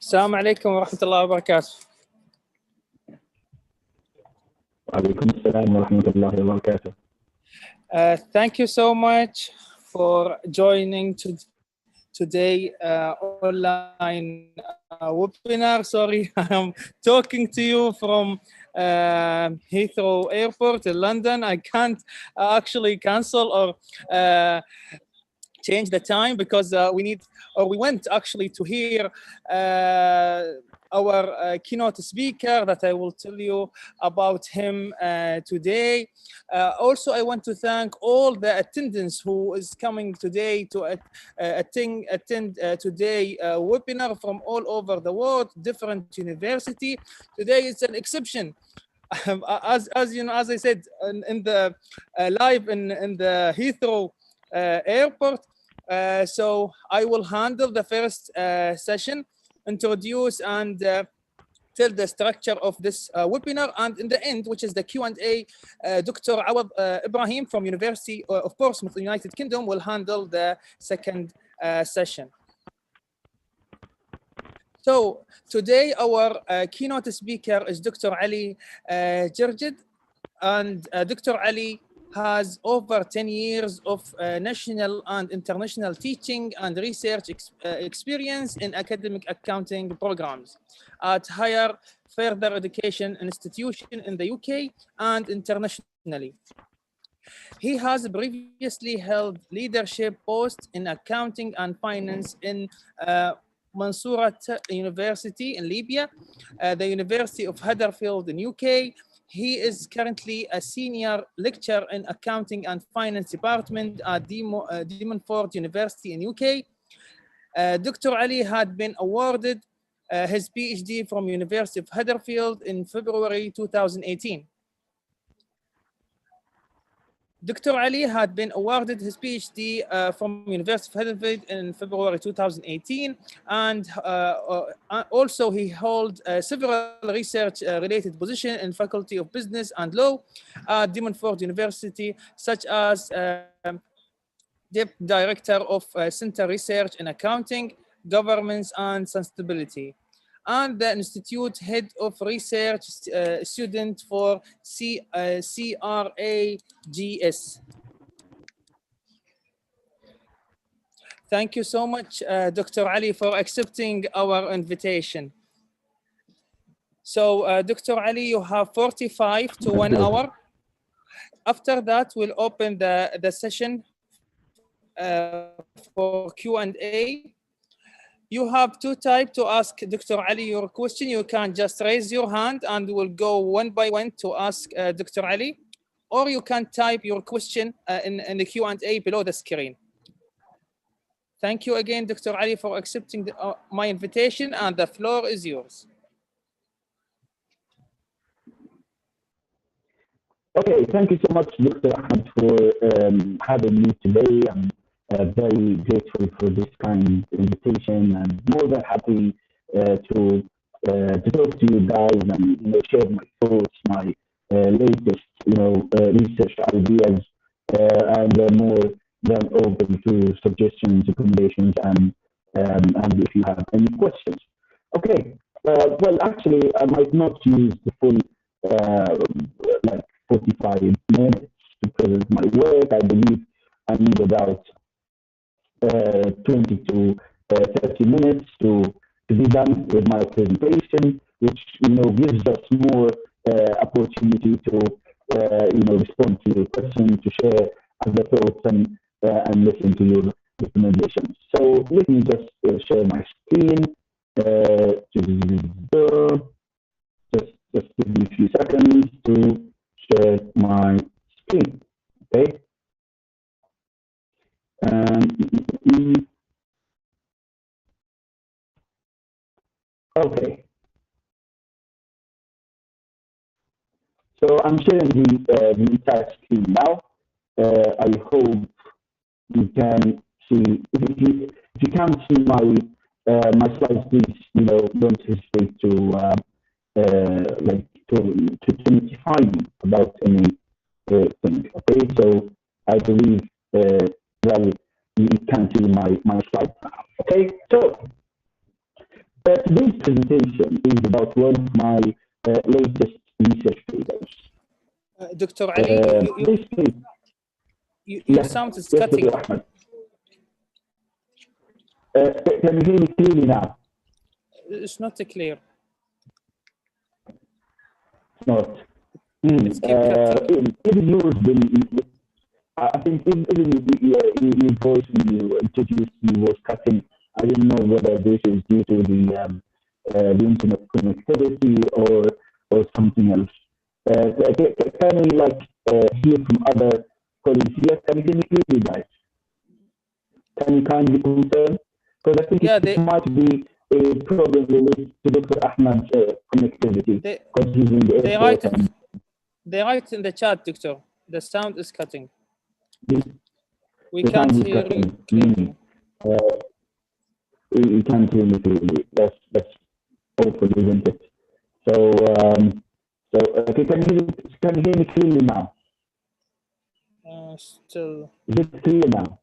السلام عليكم ورحمة الله وبركاته. وعليكم السلام ورحمة الله وبركاته. Thank you so much for joining today online webinar. Sorry, I'm talking to you from Heathrow Airport in London. I can't actually cancel or change the time because we went actually to hear our keynote speaker that I will tell you about him today. Also, I want to thank all the attendants who is coming today to attend today webinar from all over the world, different university. Today is an exception. As you know, as I said in the live in the Heathrow airport. So I will handle the first session, introduce and tell the structure of this webinar, and in the end, which is the Q&A, Dr. Awad Ibrahim from University of Portsmouth, United Kingdom, will handle the second session. So today our keynote speaker is Dr. Ali Jirjid, and Dr. Ali has over 10 years of national and international teaching and research experience in academic accounting programs at higher further education institutions in the UK and internationally. He has previously held leadership posts in accounting and finance in Mansurat University in Libya, the University of Huddersfield in UK. He is currently a senior lecturer in accounting and finance department at Demon University in UK. Dr. Ali had been awarded his PhD from University of Huddersfield in February 2018. Dr. Ali had been awarded his PhD from University of Huddersfield in February 2018, and also he held several research-related positions in Faculty of Business and Law at Demon University, such as Deputy Director of Center Research in Accounting, Governance and Sustainability, and the Institute Head of Research Student for CRAGS. Thank you so much, Dr. Ali, for accepting our invitation. So, Dr. Ali, you have 45 to 1 hour. After that, we'll open the session for Q&A. You have two types to ask Dr. Ali your question. You can just raise your hand and we'll go one by one to ask Dr. Ali, or you can type your question in the Q&A below the screen. Thank you again, Dr. Ali, for accepting my invitation, and the floor is yours. Okay, thank you so much, Dr. Ahmed, for having me today. I'm very grateful for this kind invitation, and more than happy to talk to you guys and share my thoughts, my latest research ideas, and more than open to suggestions, recommendations, and if you have any questions. Okay, well, actually, I might not use the full 45 minutes because of my work. I believe I need about 20 to 30 minutes to be done with my presentation, which gives us more opportunity to respond to your question, to share other thoughts, and listen to your recommendations. So let me just share my screen. Just give me a few seconds to share my screen. Okay. Okay. So I'm sharing the entire screen now. I hope you can see. If you can't see my slides, please don't hesitate to notify me about any thing. Okay. So I believe that you can see my slides now. Okay. So Today's presentation is about one of my latest research papers. Dr. Ali, your sound is cutting. Dr. Ahmed. Can you hear me clearly now? It's not clear. It's not. Even yours, I think even your voice when you introduced me was cutting. I didn't know whether this is due to the internet connectivity or something else. Can we hear from other colleagues here? Can you hear me clearly, guys? Can you kindly confirm? Because I think it might be a problem related to Dr. Ahmed's connectivity. Because he's in the airport. They write in the chat, Doctor. The sound is cutting. We the can't hear you clearly. You can't hear me clearly. That's awful, isn't it? So, can you hear me clearly now? Still. Is it clear now?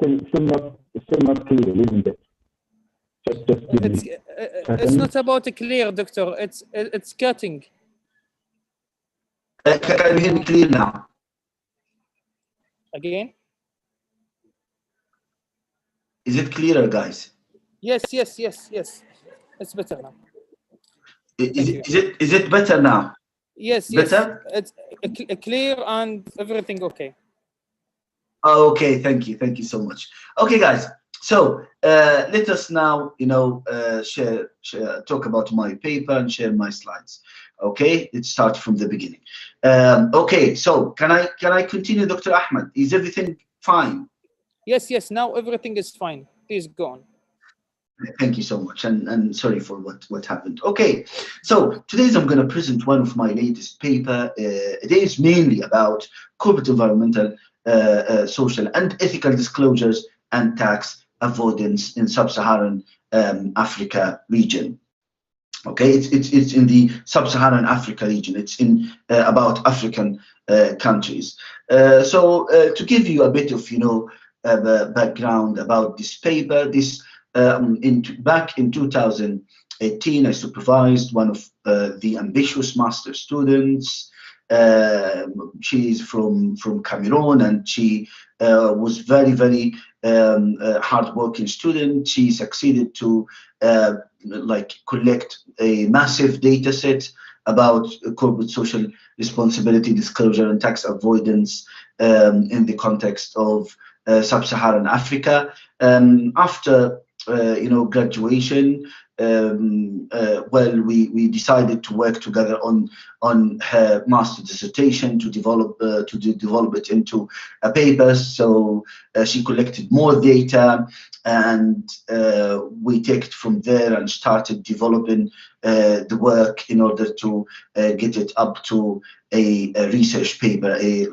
Still not clear, isn't it? It's not about clear, Doctor. It's cutting. Can you hear me clear now? Again? Is it clearer, guys? Yes. It's better now. Is it better now? Yes. Better? It's clear and everything okay. Oh, okay, thank you so much. Okay, guys. So let us now, share, talk about my paper and share my slides. Okay, let's start from the beginning. Okay, so can I continue, Dr. Ahmed? Is everything fine? Yes. Now everything is fine. Please go on. Thank you so much, and sorry for what happened. Okay, so today I'm going to present one of my latest paper. It is mainly about corporate environmental, social, and ethical disclosures and tax avoidance in sub-Saharan Africa region. Okay, it's in the sub-Saharan Africa region. It's in about African countries. So to give you a bit of background about this paper, back in 2018, I supervised one of the ambitious master students. She is from Cameroon, and she was very hardworking student. She succeeded to collect a massive data set about corporate social responsibility, disclosure, and tax avoidance in the context of sub-Saharan Africa. After graduation, we decided to work together on her master dissertation to develop it into a paper. So she collected more data, and we take it from there and started developing the work in order to get it up to a research paper, a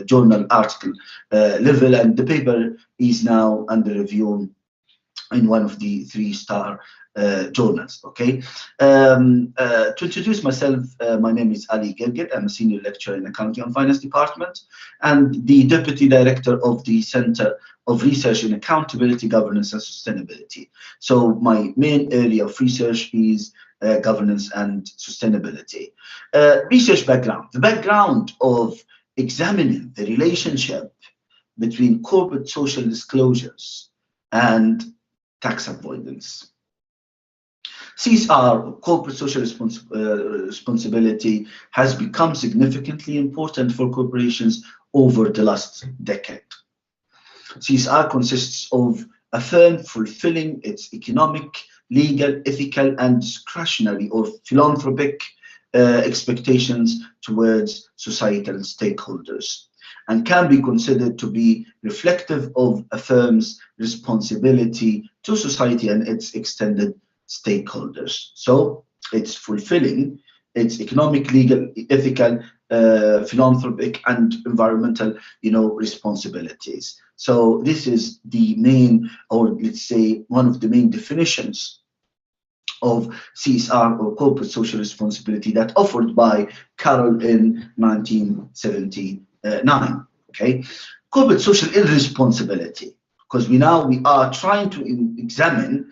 journal article level, and the paper is now under review in one of the 3-star journals. Okay, to introduce myself, my name is Ali Girgit. I'm a senior lecturer in Accounting and Finance Department and the Deputy Director of the Center of Research in Accountability, Governance and Sustainability. So my main area of research is governance and sustainability. Research background. The background of examining the relationship between corporate social disclosures and tax avoidance. CSR, corporate social responsibility, has become significantly important for corporations over the last decade. CSR consists of a firm fulfilling its economic, legal, ethical, and discretionary or philanthropic expectations towards societal stakeholders, and can be considered to be reflective of a firm's responsibility to society and its extended stakeholders. So it's fulfilling its economic, legal, ethical, philanthropic, and environmental, responsibilities. So this is the main, or let's say one of the main definitions of CSR, or corporate social responsibility, that offered by Carroll in 1979. Okay, corporate social irresponsibility, because we are trying to examine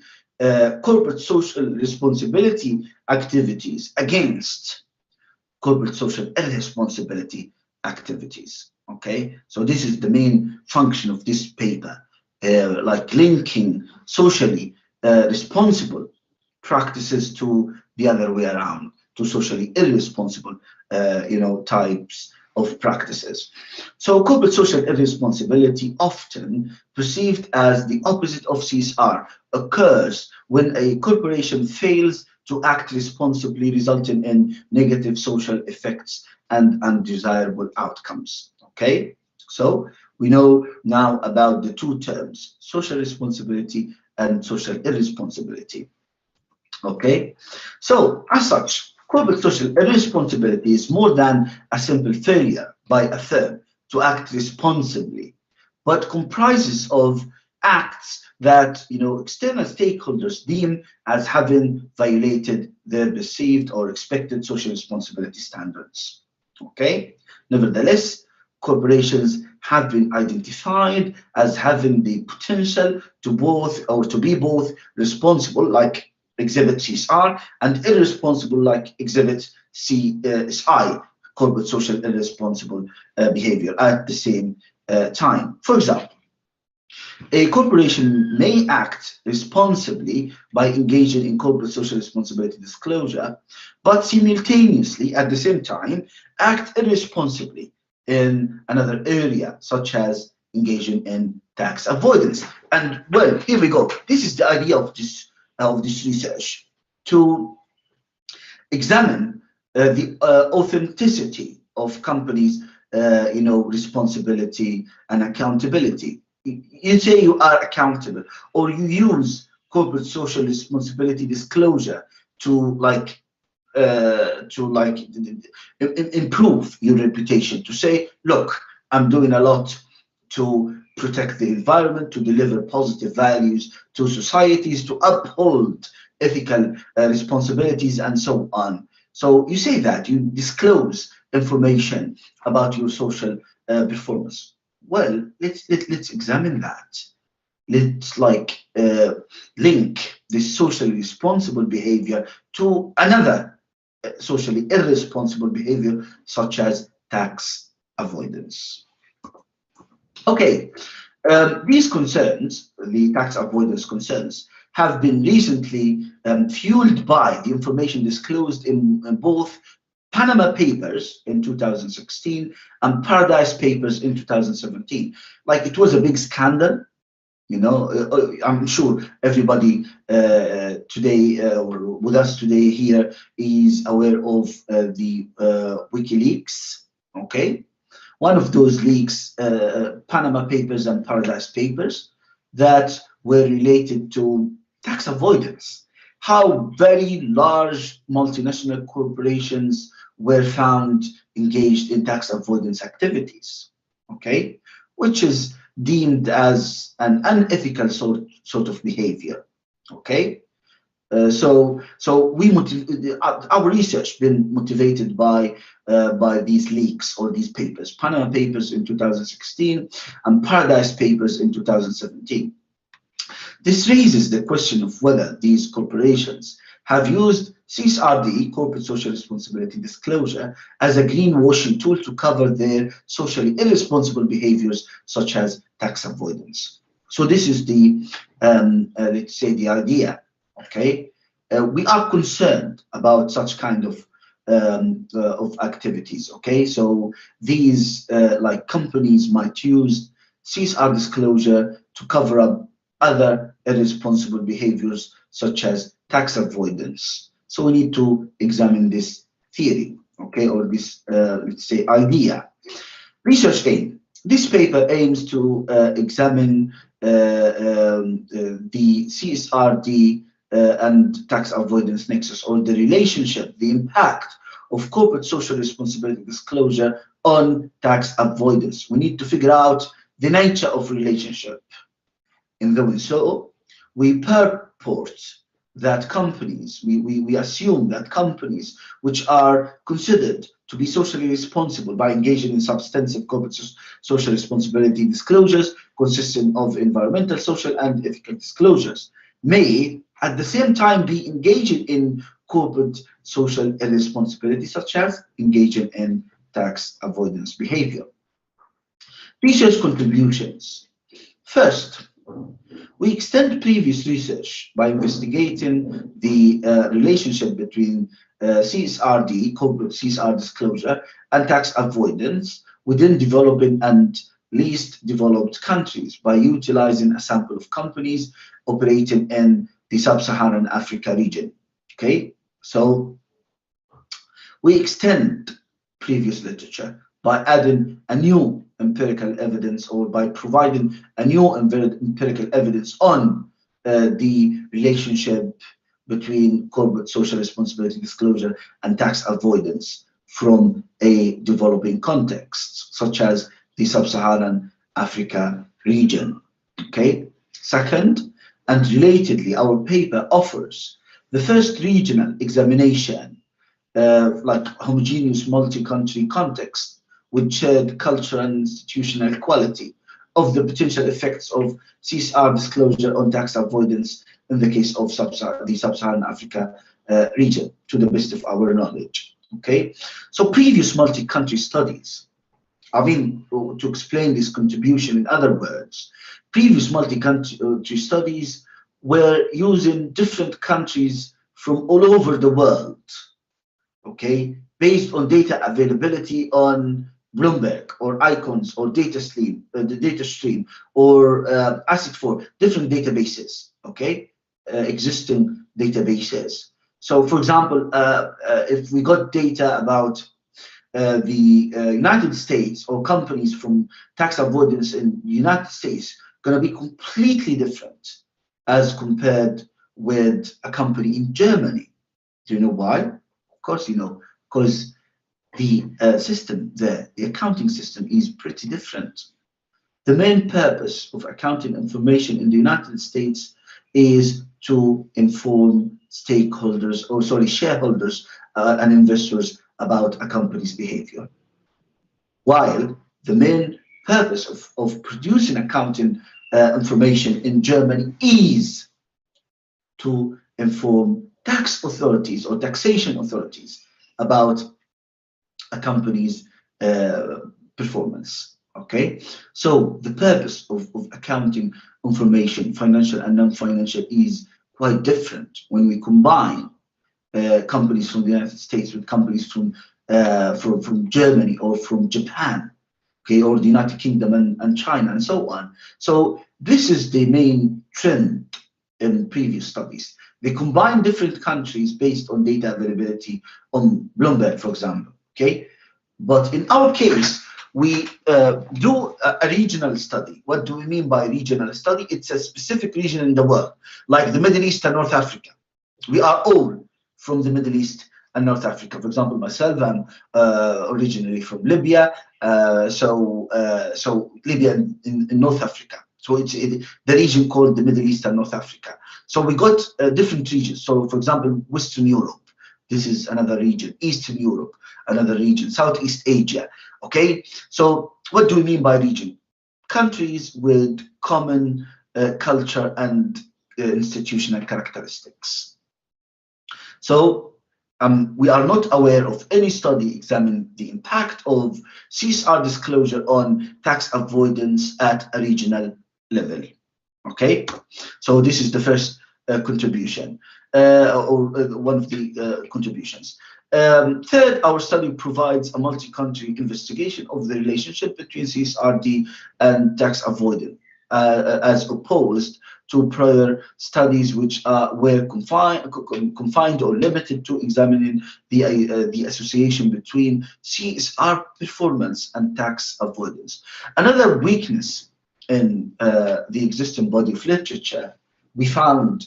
corporate social responsibility activities against corporate social irresponsibility activities. Okay, so this is the main function of this paper, like linking socially responsible practices to the other way around, to socially irresponsible, types of practices. So corporate social irresponsibility, often perceived as the opposite of CSR, occurs when a corporation fails to act responsibly, resulting in negative social effects and undesirable outcomes. Okay, so we know now about the two terms, social responsibility and social irresponsibility. Okay, so as such, corporate social irresponsibility is more than a simple failure by a firm to act responsibly, but comprises of acts that external stakeholders deem as having violated their perceived or expected social responsibility standards. Okay, nevertheless, corporations have been identified as having the potential to be both responsible, like Exhibit CSR, and irresponsible, like Exhibit CSI, corporate social irresponsible behavior, at the same time. For example, a corporation may act responsibly by engaging in corporate social responsibility disclosure, but simultaneously, at the same time, act irresponsibly in another area, such as engaging in tax avoidance. And well, here we go. This is the idea of this research, to examine the authenticity of companies' responsibility and accountability. You say you are accountable, or you use corporate social responsibility disclosure to improve your reputation, to say, look, I'm doing a lot to protect the environment, to deliver positive values to societies, to uphold ethical responsibilities, and so on. So you say that you disclose information about your social performance. Well, let's examine that. Let's link this socially responsible behavior to another socially irresponsible behavior, such as tax avoidance. Okay, these concerns, the tax avoidance concerns, have been recently fueled by the information disclosed in both Panama Papers in 2016 and Paradise Papers in 2017. Like, it was a big scandal. I'm sure everybody today or with us today here is aware of the WikiLeaks. Okay, one of those leaks, Panama Papers and Paradise Papers, that were related to tax avoidance. How very large multinational corporations were found engaged in tax avoidance activities. Okay, which is deemed as an unethical sort of behavior. Okay, so our research been motivated by these leaks or these papers, Panama Papers in 2016 and Paradise Papers in 2017. This raises the question of whether these corporations have used CSRD, corporate social responsibility disclosure, as a greenwashing tool to cover their socially irresponsible behaviors, such as tax avoidance. So this is the, let's say, the idea. Okay, we are concerned about such kind of activities. Okay, so these companies might use CSR disclosure to cover up other irresponsible behaviors, such as tax avoidance. So we need to examine this theory, okay, or this, let's say, idea. Research aim. This paper aims to examine the CSRD and tax avoidance nexus, or the relationship, the impact of corporate social responsibility disclosure on tax avoidance. We need to figure out the nature of relationship. In doing so, we purport that companies, we assume that companies which are considered to be socially responsible by engaging in substantive corporate social responsibility disclosures consisting of environmental, social, and ethical disclosures may at the same time be engaging in corporate social irresponsibility, such as engaging in tax avoidance behavior. Research contributions. First, we extend previous research by investigating the relationship between CSRD, corporate CSR disclosure, and tax avoidance within developing and least developed countries by utilizing a sample of companies operating in the sub-Saharan Africa region. Okay, so we extend previous literature by adding a new empirical evidence, or by providing a new empirical evidence on the relationship between corporate social responsibility disclosure and tax avoidance from a developing context, such as the sub-Saharan Africa region. Okay. Second, and relatedly, our paper offers the first regional examination, like homogeneous multi-country context with shared cultural and institutional quality of the potential effects of CSR disclosure on tax avoidance in the case of the sub-Saharan Africa region, to the best of our knowledge. Okay, so previous multi-country studies, I mean, to explain this contribution in other words, previous multi-country studies were using different countries from all over the world, okay, based on data availability on Bloomberg or Icons or data stream or ACID4, different databases, okay, existing databases. So, for example, if we got data about the United States or companies from tax avoidance in the United States, going to be completely different as compared with a company in Germany. Do you know why? Of course you know, because the system there, the accounting system, is pretty different. The main purpose of accounting information in the United States is to inform stakeholders, or sorry, shareholders and investors about a company's behavior. While the main purpose of producing accounting information in Germany is to inform tax authorities or taxation authorities about a company's performance. Okay, so the purpose of accounting information, financial and non-financial, is quite different when we combine companies from the United States with companies from Germany or from Japan, okay, or the United Kingdom and China and so on. So this is the main trend in previous studies. They combine different countries based on data availability on Bloomberg, for example. Okay, but in our case, we do a regional study. What do we mean by regional study? It's a specific region in the world, like the Middle East and North Africa. We are all from the Middle East and North Africa. For example, myself, I'm originally from Libya, so Libya in North Africa. So it's the region called the Middle East and North Africa. So we got different regions. So, for example, Western Europe, this is another region. Eastern Europe, another region. Southeast Asia. Okay. So what do we mean by region? Countries with common culture and institutional characteristics. So we are not aware of any study examining the impact of CSR disclosure on tax avoidance at a regional level. Okay, so this is the first contribution, or one of the contributions. Third, our study provides a multi-country investigation of the relationship between CSRD and tax avoidance, as opposed to prior studies which were confined or limited to examining the association between CSR performance and tax avoidance. Another weakness in the existing body of literature we found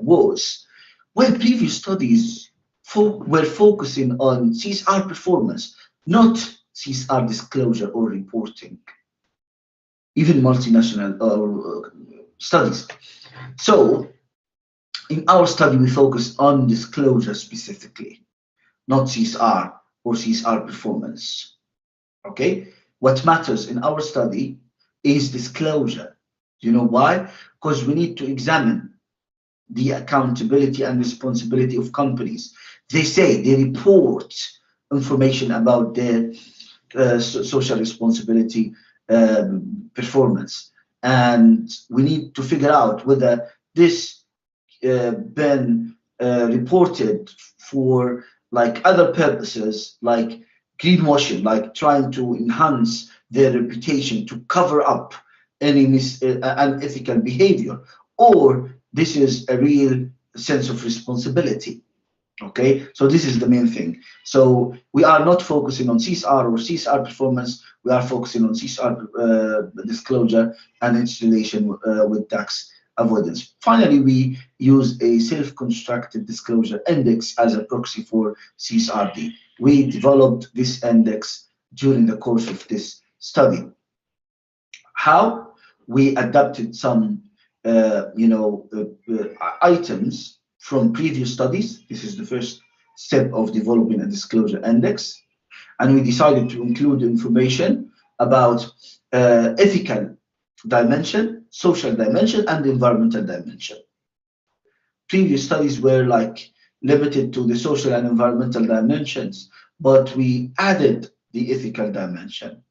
was when previous studies were focusing on CSR performance, not CSR disclosure or reporting, even multinational studies. So in our study, we focused on disclosure specifically, not CSR or CSR performance. Okay, what matters in our study is disclosure. Do you know why? Because we need to examine the accountability and responsibility of companies. They say they report information about their social responsibility performance, and we need to figure out whether this been reported for like other purposes, like greenwashing, like trying to enhance their reputation to cover up any unethical behavior, or this is a real sense of responsibility. Okay, so this is the main thing. So we are not focusing on CSR or CSR performance. We are focusing on CSR disclosure and its relation with tax avoidance. Finally, we use a self-constructed disclosure index as a proxy for CSRD. We developed this index during the course of this study. How? We adapted some items from previous studies. This is the first step of developing a disclosure index. And we decided to include information about ethical dimension, social dimension, and environmental dimension. Previous studies were like limited to the social and environmental dimensions, but we added the ethical dimension.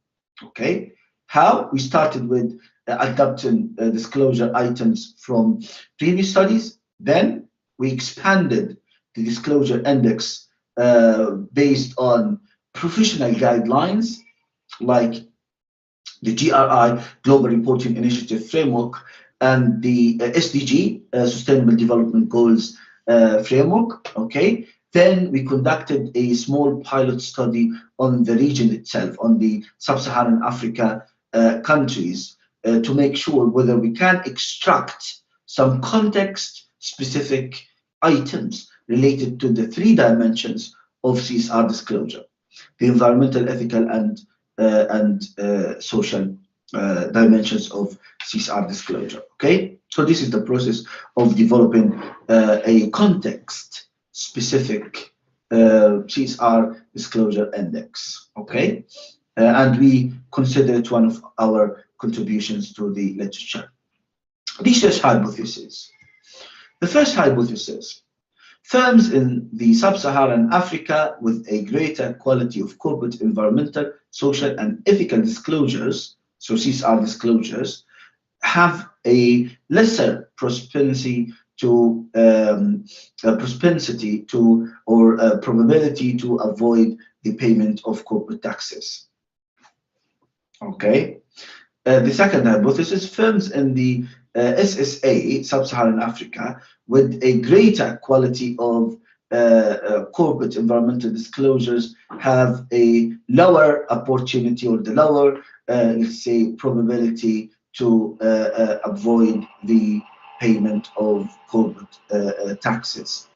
Okay, how? We started with adapting disclosure items from previous studies. Then we expanded the disclosure index based on professional guidelines like the GRI, Global Reporting Initiative Framework, and the SDG, Sustainable Development Goals Framework. Okay. Then we conducted a small pilot study on the region itself, on the sub-Saharan Africa countries, to make sure whether we can extract some context-specific items related to the 3 dimensions of CSR disclosure: the environmental, ethical, and social dimensions of CSR disclosure. Okay, so this is the process of developing a context-specific CSR disclosure index. Okay, and we consider it one of our contributions to the literature. Research hypothesis. The first hypothesis: firms in the sub-Saharan Africa with a greater quality of corporate environmental, social, and ethical disclosures, so CSR disclosures, have a lesser propensity to probability to avoid the payment of corporate taxes. Okay. The second hypothesis: firms in the SSA, Sub-Saharan Africa, with a greater quality of corporate environmental disclosures have a lower opportunity, or the lower, let's say, probability to avoid the payment of corporate taxes.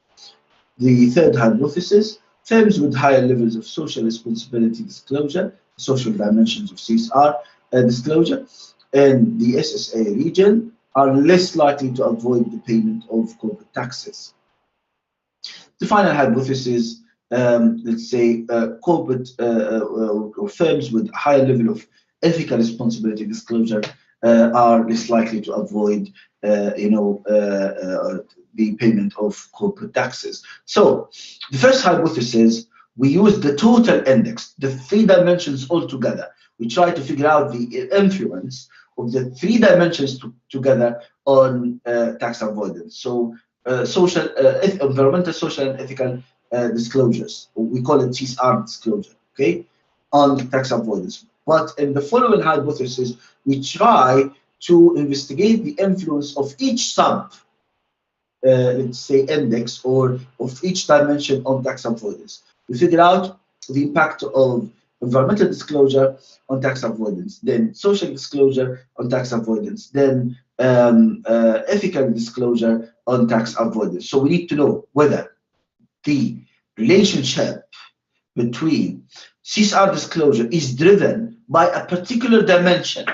The third hypothesis: firms with higher levels of social responsibility disclosure, social dimensions of CSR disclosure, in the SSA region are less likely to avoid the payment of corporate taxes. The final hypothesis, let's say, corporate or firms with higher level of ethical responsibility disclosure are less likely to avoid, the payment of corporate taxes. So the first hypothesis, we use the total index, the 3 dimensions all together. We try to figure out the influence of the 3 dimensions together on tax avoidance. So social, environmental, social, and ethical disclosures. We call it CSR disclosure, okay, on tax avoidance. But in the following hypothesis, we try to investigate the influence of each sub, let's say, index, or of each dimension on tax avoidance. We figure out the impact of environmental disclosure on tax avoidance, then social disclosure on tax avoidance, then ethical disclosure on tax avoidance. So we need to know whether the relationship between CSR disclosure is driven by a particular dimension,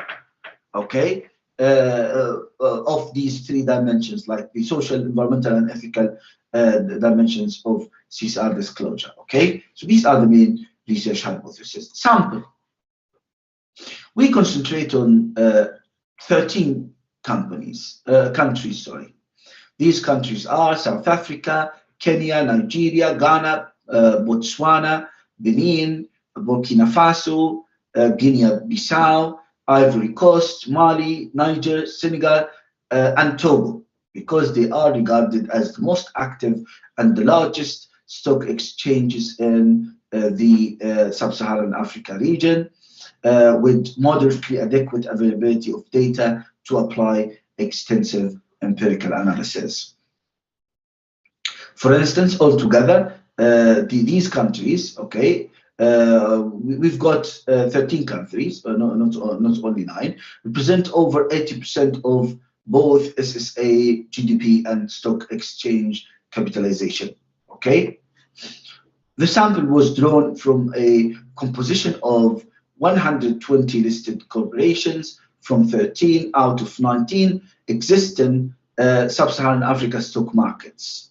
okay, of these 3 dimensions, like the social, environmental, and ethical dimensions of CSR disclosure. Okay, so these are the main research hypotheses. Sample. We concentrate on 13 countries. These countries are South Africa, Kenya, Nigeria, Ghana, Botswana, Benin, Burkina Faso, Guinea-Bissau, Ivory Coast, Mali, Niger, Senegal, and Togo, because they are regarded as the most active and the largest stock exchanges in the sub-Saharan Africa region, with moderately adequate availability of data to apply extensive empirical analysis. For instance, altogether, these countries, okay, we've got 13 countries, not only 9, represent over 80% of both SSA, GDP, and stock exchange capitalization. Okay, the sample was drawn from a composition of 120 listed corporations from 13 out of 19 existing sub-Saharan Africa stock markets.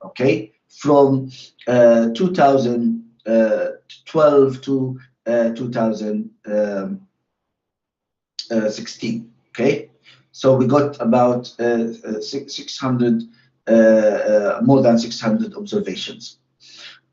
Okay, from 2012 to 2016. Okay, so we got about 600, more than 600 observations.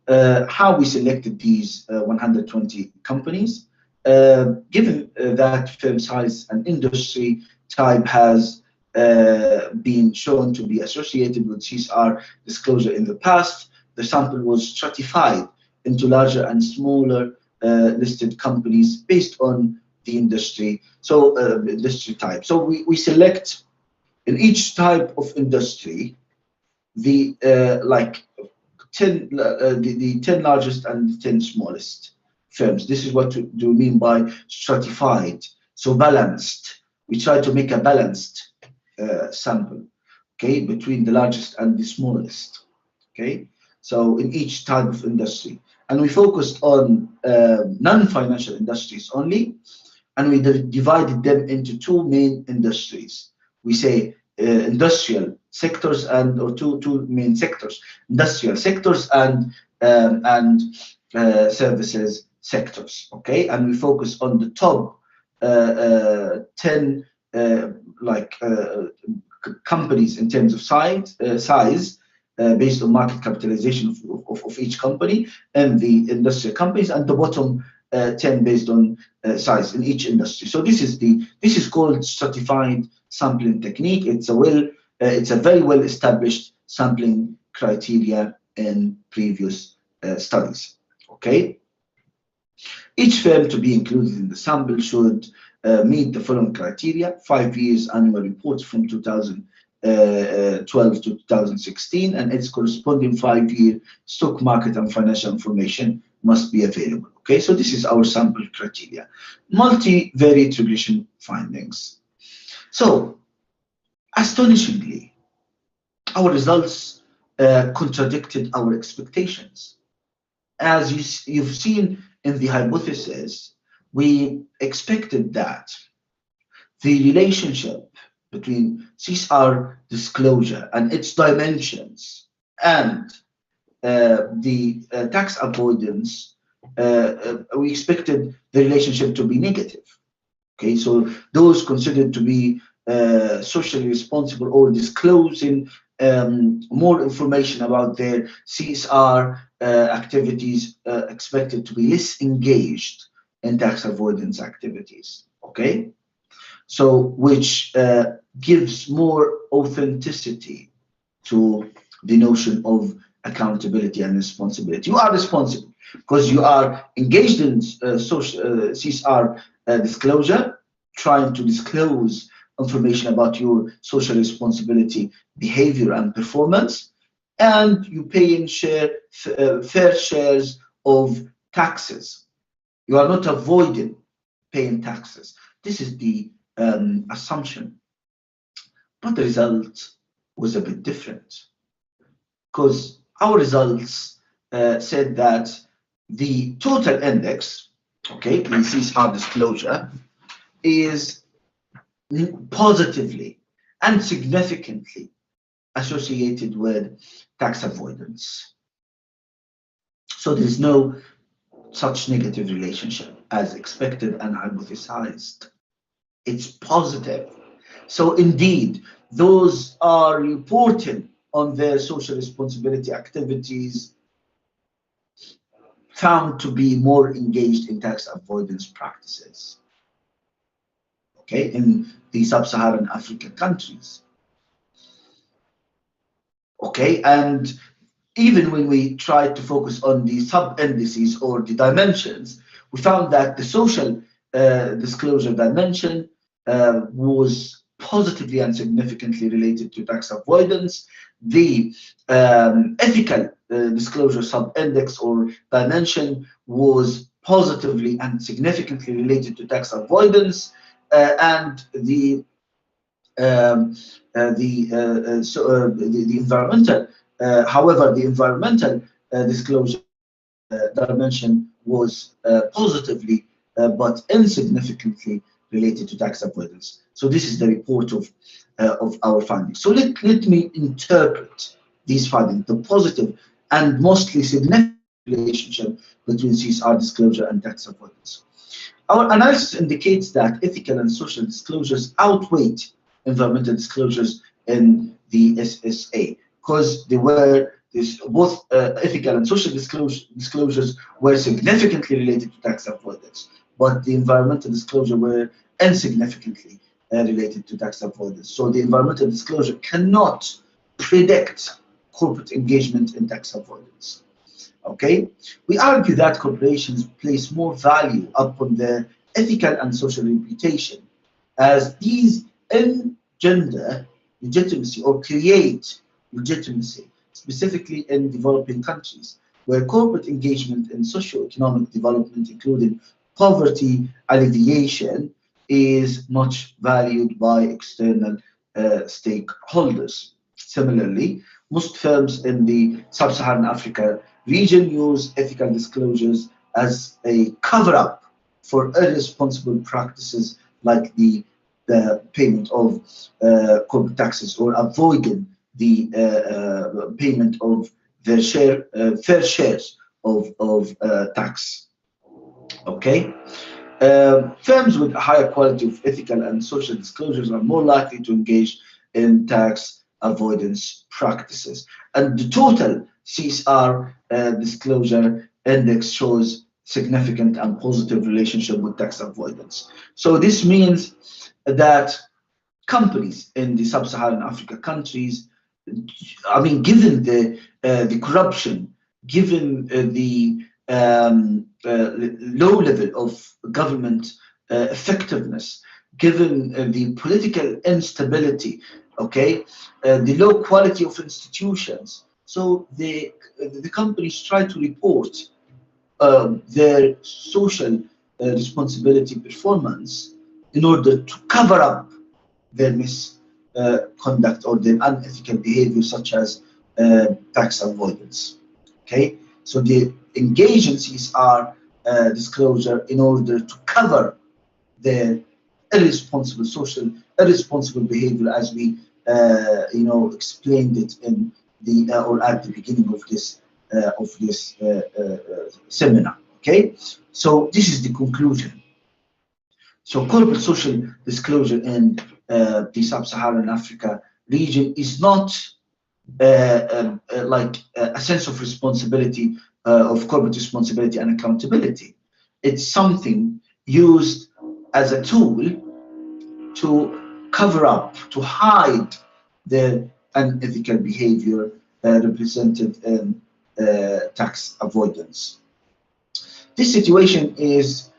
How we selected these 120 companies, given that firm size and industry type has been shown to be associated with CSR disclosure in the past, the sample was stratified into larger and smaller listed companies based on the industry, so industry type. So we select in each type of industry the like 10 the 10 largest and the 10 smallest firms. This is what do we mean by stratified, so balanced. We try to make a balanced sample, okay, between the largest and the smallest. Okay, so in each type of industry, and we focused on non-financial industries only, and we divided them into two main industries. We say industrial sectors, and or two main sectors: industrial sectors and services sectors. Okay, and we focus on the top 10 companies in terms of size based on market capitalization of each company and the industrial companies, and the bottom 10 based on size in each industry. So this is called stratified sampling technique. It's a very well established sampling criteria in previous studies. Okay, each firm to be included in the sample should meet the following criteria: 5 years annual reports from 2012 to 2016, and its corresponding 5-year stock market and financial information must be available. Okay, so this is our sample criteria. Multivariate regression findings. So, astonishingly, our results contradicted our expectations. As you've seen in the hypothesis, we expected that the relationship between CSR disclosure and its dimensions and the tax avoidance, we expected the relationship to be negative. Okay, so those considered to be socially responsible or disclosing more information about their CSR activities expected to be less engaged in tax avoidance activities. Okay, so which gives more authenticity to the notion of accountability and responsibility. You are responsible because you are engaged in CSR disclosure, trying to disclose information about your social responsibility behavior and performance, and you pay in fair shares of taxes. You are not avoiding paying taxes. This is the assumption. But the result was a bit different, because our results said that the total index, okay, in CSR disclosure, is positively and significantly associated with tax avoidance. So there is no such negative relationship as expected and hypothesized. It's positive. So indeed, those are reporting on their social responsibility activities found to be more engaged in tax avoidance practices, okay, in the sub-Saharan African countries. Okay, and even when we tried to focus on the sub-indices or the dimensions, we found that the social disclosure dimension was positively and significantly related to tax avoidance. The ethical disclosure sub-index or dimension was positively and significantly related to tax avoidance, and the environmental, however, the environmental disclosure dimension was positively but insignificantly related to tax avoidance. So this is the report of our findings. So let me interpret these findings, the positive and mostly significant relationship between CSR disclosure and tax avoidance. Our analysis indicates that ethical and social disclosures outweigh environmental disclosures in the SSA, because they were both ethical and social disclosures were significantly related to tax avoidance, but the environmental disclosure were insignificantly related to tax avoidance. So the environmental disclosure cannot predict corporate engagement in tax avoidance. Okay, we argue that corporations place more value upon their ethical and social reputation, as these engender legitimacy or create legitimacy, specifically in developing countries, where corporate engagement in socio-economic development, including poverty alleviation, is much valued by external stakeholders. Similarly, most firms in the sub-Saharan Africa region use ethical disclosures as a cover-up for irresponsible practices like the payment of corporate taxes or avoiding the payment of their fair shares of tax. Okay, firms with a higher quality of ethical and social disclosures are more likely to engage in tax avoidance practices, and the total CSR disclosure index shows significant and positive relationship with tax avoidance. So this means that companies in the sub-Saharan Africa countries, I mean, given the corruption, given the low level of government effectiveness, given the political instability, okay, the low quality of institutions, so the companies try to report their social responsibility performance in order to cover up their misconduct or their unethical behavior, such as tax avoidance. Okay, so the engagements are disclosure in order to cover their irresponsible behavior, as we explained it in the or at the beginning of this seminar. Okay, so this is the conclusion. So corporate social disclosure in the sub-Saharan Africa region is not like a sense of responsibility, of corporate responsibility and accountability. It's something used as a tool to cover up, to hide the unethical behavior represented in tax avoidance. This situation is,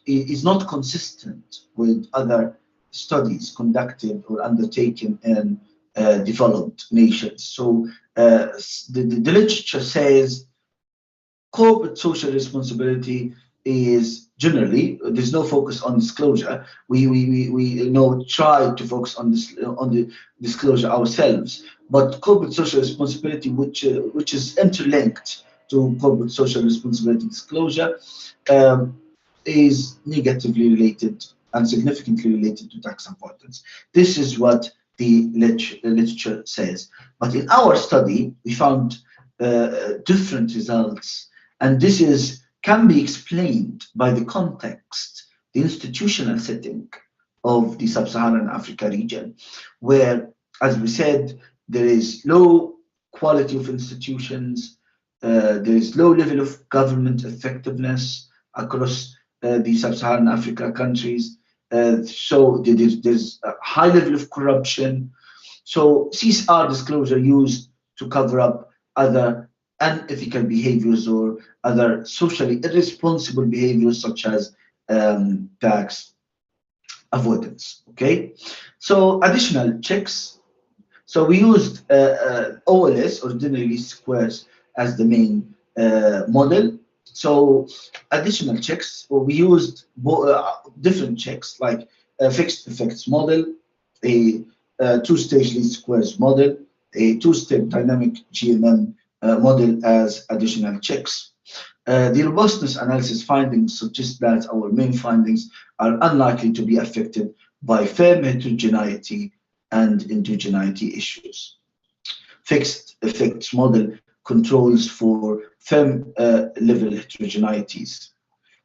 is not consistent with other studies conducted or undertaken in developed nations. So the literature says corporate social responsibility is generally, there's no focus on disclosure. We try to focus on this on the disclosure ourselves, but corporate social responsibility, which is interlinked to corporate social responsibility disclosure, is negatively related and significantly related to tax avoidance. This is what the literature says. But in our study, we found different results, and this can be explained by the context, the institutional setting of the Sub-Saharan Africa region, where, as we said, there is low quality of institutions, there is low level of government effectiveness across the Sub-Saharan Africa countries. So there's a high level of corruption. So CSR disclosure used to cover up other unethical behaviors or other socially irresponsible behaviors such as tax avoidance. Okay, so additional checks. So we used OLS, ordinary least squares, as the main model. So additional checks, or we used different checks like a fixed effects model, a two-stage least squares model, a two-step dynamic GMM model as additional checks. The robustness analysis findings suggest that our main findings are unlikely to be affected by firm heterogeneity and indigeneity issues. Fixed effects model controls for firm level heterogeneities.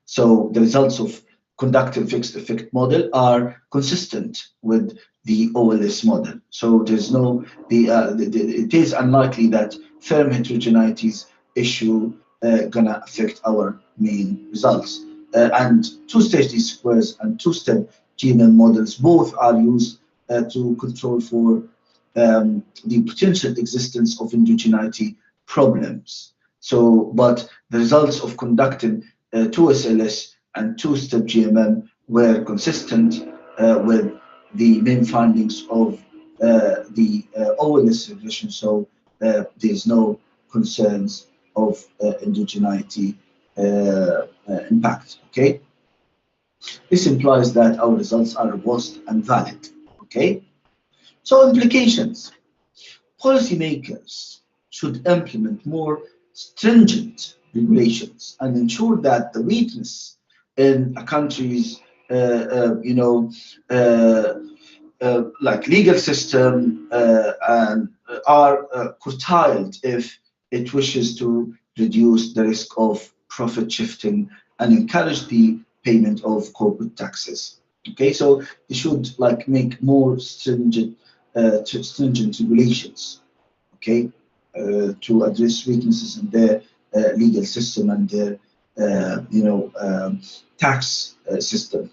So the results of conductive fixed effect model are consistent with the OLS model. So there's no, it is unlikely that firm heterogeneities issue gonna affect our main results. And two-stage least squares and two-step GMM models both are used to control for the potential existence of indigeneity problems. So, but the results of conducting 2SLS and two-step GMM were consistent with the main findings of the OLS regression. So there's no concerns of indigeneity impact. Okay, this implies that our results are robust and valid. Okay, so implications: policymakers should implement more stringent regulations and ensure that the weakness in a country's like legal system and are curtailed if it wishes to reduce the risk of profit shifting and encourage the payment of corporate taxes. Okay, so they should like make more stringent regulations, okay, to address weaknesses in their legal system and their tax system.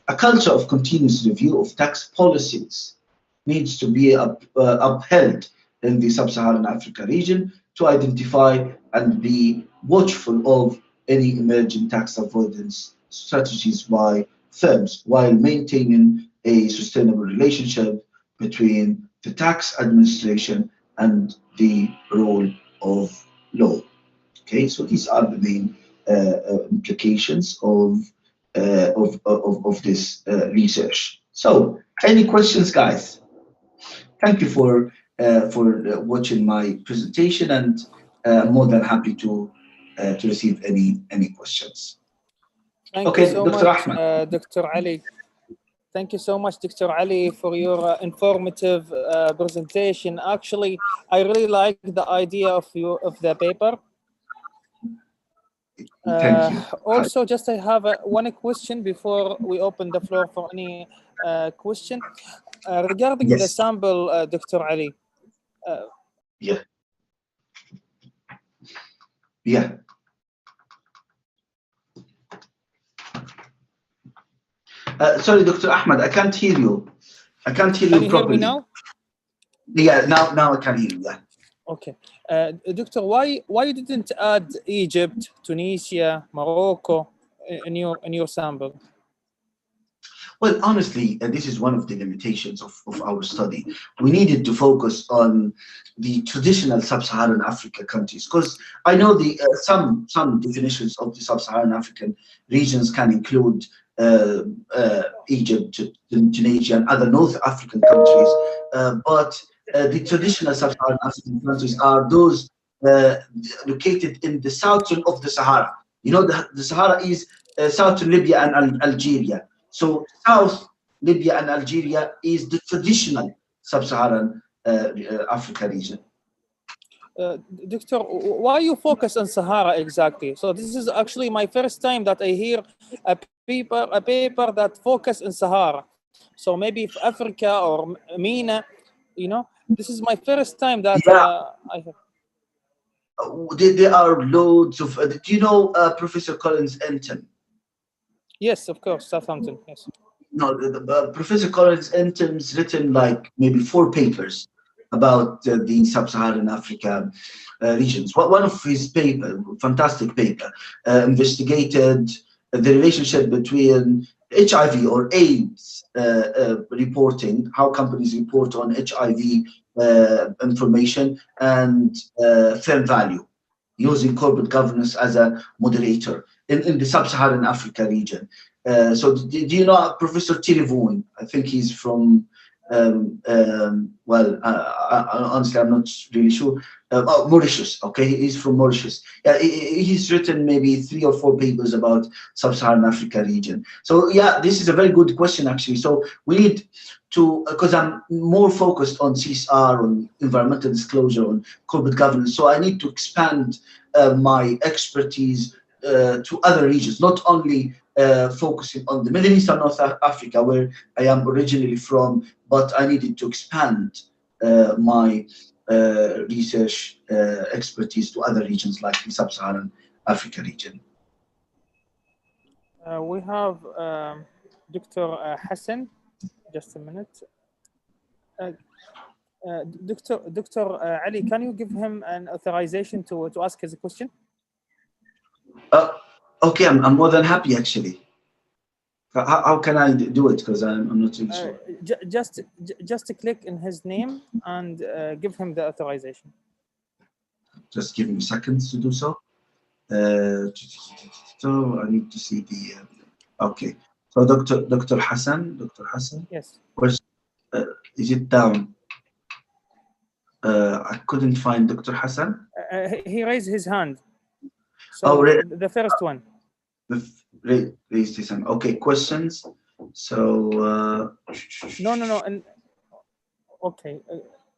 A culture of continuous review of tax policies needs to be upheld in the Sub-Saharan Africa region to identify and be watchful of any emerging tax avoidance strategies by firms, while maintaining a sustainable relationship between the tax administration and the role of law. Okay, so these are the main implications of this research. So, any questions, guys? Thank you for watching my presentation, and I'm more than happy to receive any questions. Thank you so much, Dr. Ali. Thank you so much, Dr. Ali, for your informative presentation. Actually, I really like the idea of the paper. Thank you. Also, just I have one question before we open the floor for any question regarding the sample, Dr. Ali. Yeah. Sorry, Dr. Ahmed, I can't hear you. I can't hear you properly. Can you hear me now? Yeah, now I can hear you. Yeah. Okay, Doctor, why you didn't add Egypt, Tunisia, Morocco in your sample? Well, honestly, this is one of the limitations of our study. We needed to focus on the traditional Sub-Saharan Africa countries, because I know the some definitions of the Sub-Saharan African regions can include Egypt, Tunisia, and other North African countries, but the traditional Sub-Saharan African countries are those located in the southern of the Sahara. You know, the Sahara is southern Libya and Algeria. So South Libya and Algeria is the traditional Sub-Saharan Africa region. Doctor, why you focus on Sahara exactly? So this is actually my first time that I hear a paper that focus on Sahara. So maybe if Africa or MENA, you know, this is my first time that Yeah, I have. there are loads of. Do you know Professor Collins Enton? Yes, of course, Southampton. Yes. No, Professor Collins Enton's written like maybe 4 papers about the sub-Saharan Africa regions. One of his paper, fantastic paper, investigated the relationship between HIV or AIDS reporting, how companies report on HIV information, and fair value, using corporate governance as a moderator in the sub-Saharan Africa region. So do you know Professor Tirivun? I think he's from, well, honestly, I'm not really sure. Oh, Mauritius, okay, he's from Mauritius. Yeah, he's written maybe 3 or 4 papers about sub-Saharan Africa region. So yeah, this is a very good question actually. So we need to, because I'm more focused on CSR, on environmental disclosure, on corporate governance. So I need to expand my expertise to other regions, not only focusing on the Middle East and North Africa, where I am originally from, but I needed to expand my research expertise to other regions like the Sub-Saharan Africa region. We have Dr. Hassan. Just a minute. Dr. Ali, can you give him an authorization to ask his question? Okay, I'm more than happy actually. How can I do it? Because I'm not really sure. Just click in his name and give him the authorization. Just give me seconds to do so. So I need to see the. Okay. So Dr. Hassan. Yes. Where's is it down? I couldn't find Dr. Hassan. He raised his hand. So the first one. Raised his hand. Okay. Questions. So. No. And okay.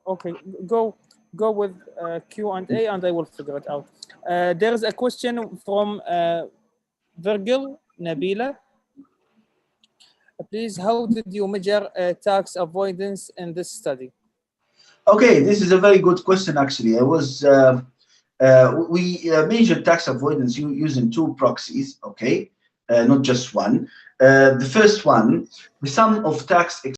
Okay. Go with Q&A, and I will figure it out. There is a question from Virgil Nabila. Please, how did you measure tax avoidance in this study? Okay, this is a very good question actually. I was we measured tax avoidance using 2 proxies, okay, not just one. The first one, the sum of tax